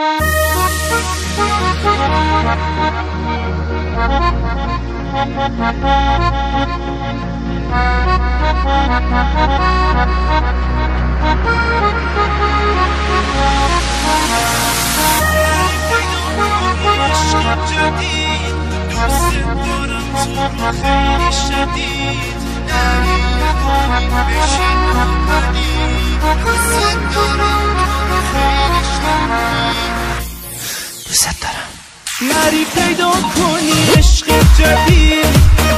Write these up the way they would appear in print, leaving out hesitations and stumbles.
خیلی شدید بشین دوست دارم نری پیدا کنی عشق جدید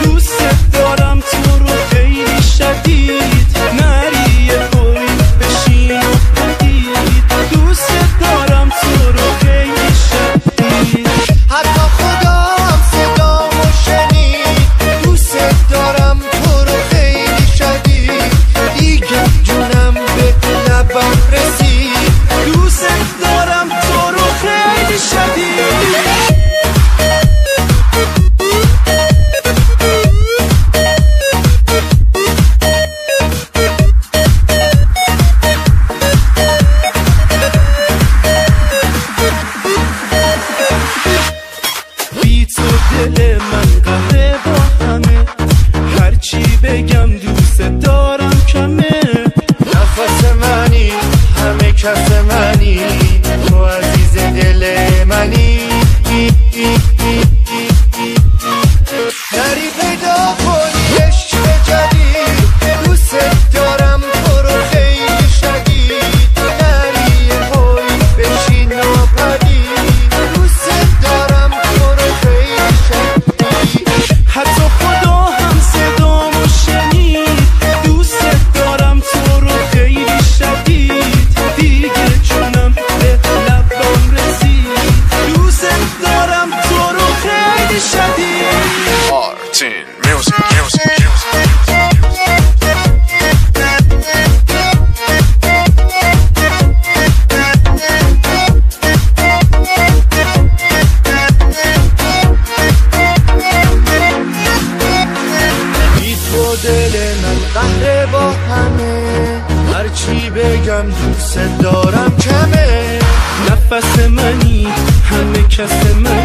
دوست دارم تو رو خیلی شدید نری یه باری بشین و پدید دوست دارم تو رو خیلی شدید حتی خدا هم صدامو شنید دوست دارم تو رو خیلی شدید دیگه جونم به لبم رسید دوست دارم تو رو خیلی شدید دل من قهره با همه هرچی بگم دوست دارم کمه نفس منی همه کس منی تو عزیز دل منی نری پیدا کنی عشق جدید دوست دارم تو رو خیلی شدید نری پای بشین و پدید دوست دارم تو رو خیلی شدید حتی خدا هم صدامو شنید دوست دارم تو رو خیلی شدید دیگه جونم به لبم رسید دوست دارم تو رو خیلی شدید Martin Music دل من قهره با همه هرچی بگم دوست دارم کمه نفس منی همه کس منی